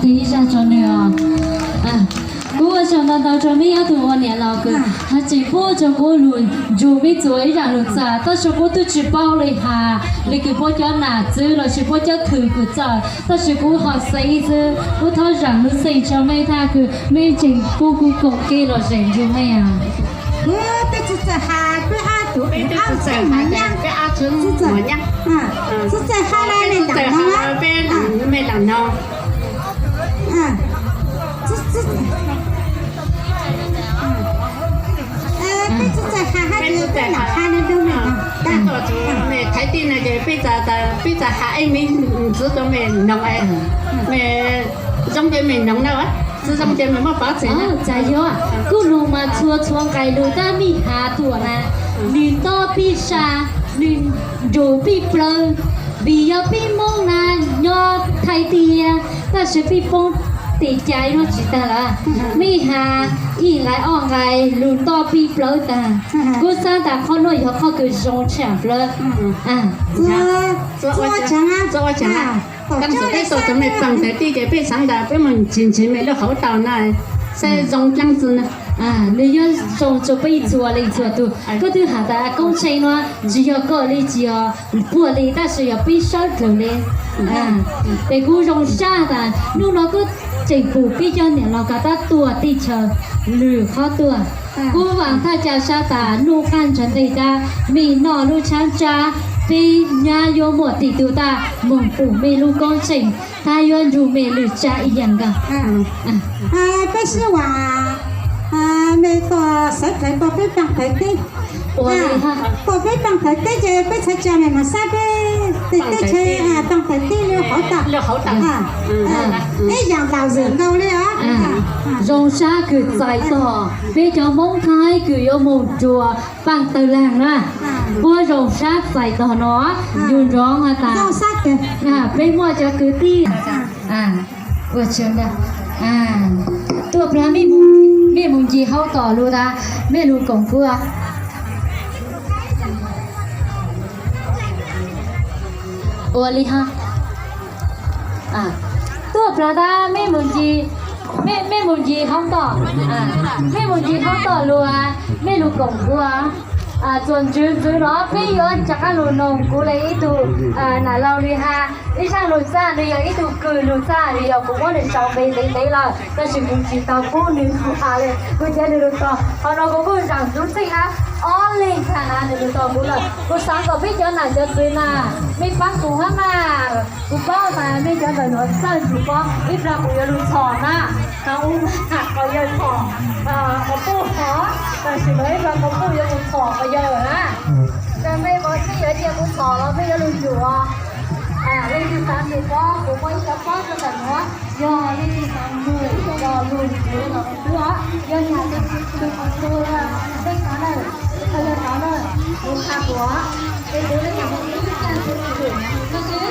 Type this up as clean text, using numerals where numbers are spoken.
第一下真的哦，我想到这没有对我年老个，他只播着我轮，就没做一样轮啥，但是我都只包了下，你给播叫拿走了，是播叫ถือกูจ้า，但是我好谁子，我他让了谁就没他个，没进กู搞给了人就没啊。这就是哈，这阿杜，阿杜怎么样？这阿春怎么样？这在哈来的哪呢？没两呢。这在哈哈的在哪哈的都没有。没台地那个比在哈哎没知道没弄哎，没中间没弄了啊。是中间没么保证哦，在有啊，กูลงมาชัวชัวไก่ลูต้ามีหาตัวนะลืนต่อปีชาลืนดูปีเปลือยบียปีมงนานยอไทยเตียแต่是ปีปงติดใจรู้จิตละมีหาอีหลายอ่องไก่ลืนต่อปีเปลือยแต่กูสร้างแต่ข้อน้อยเขาคือจงแฉเปลือย做我讲啊，当时在做准备放在地给被上的，被我们前面没了好到那，在中江子呢。你要做就被做你做到，嗰啲下大工程咯，只要個你只要玻璃，但是要必須做咧，แต่กู用沙的，นู่นเราก็政府比較年老個得ตัว地球หรือเขาตัวกูหวังถ้าจะ沙的นู่นกันฉันได้จ้ามีนอนู่นฉันจ้าปีญาโยหมดติดตัวตามงปู่ไม่รู้工程ถ้าย้อนรู้ไม่รู้จะอีกอย่างกัน不是ว่า那个谁来宝贝帮台的，宝贝帮台的就被他家里嘛，啥被车帮台的了好大那样老人高了rong xa cứ dài tỏ bây giờ mong thái cứ yêu một chùa bằng từ làng ra qua rong xa dài tỏ nó dùng rong hả ta rong xa kìa bây mua cho cứ ti vừa trường đóตัวพระไม่มุงจีเข้าต่อรู้ตาไม่รู้กงเพื่อโอลิฮะตัวพระตาไม่มุงจีไม่มุงจีเข้าต่อไม่มุงจีเข้าต่อรู้ไม่รู้กงเพื่อส่วนจืดเนาะไม่ย้อนจากลูนงกูเลยอีตูน่ะเราเลยฮะอีช่างลูซ่าเลยอีตูคือลูซ่าเลยกูว่าเดี๋ยวชาวไปเลยละแต่ฉันมึงจีตากูนึกอะไรกูจะเดินต่อพอเรากูสั่งดูสิฮะอ๋อเลยค่ะนะเดินต่อกูเลยกูสั่งกับพี่เจ้าหน่ะจะซื้อน่ะไม่ฟังกูฮะมากูป้ามาไม่เจ้าหน่ะหนูสั่งกูป้าอีปลากูจะลุยถอนน่ะเขาหักก็ยังถอนเขาปูหอแต่สิเลยปลาเขาปูยังถอนก็เยอะนะแต่ไม่บอกไม่เยอะเดียวกูถอนแล้วไม่จะลุยอยู่เล่นที่3อยู่ก็กูไม่จะป้อนกันเนาะย่อเล่นที่3ด้วยย่อลุยหรือเราตัวย่อหยาจะคือคนตัวได้ขนาดเลยดูขาหัวไปดูแล้วอย่างนี้ที่จะดูก็คือ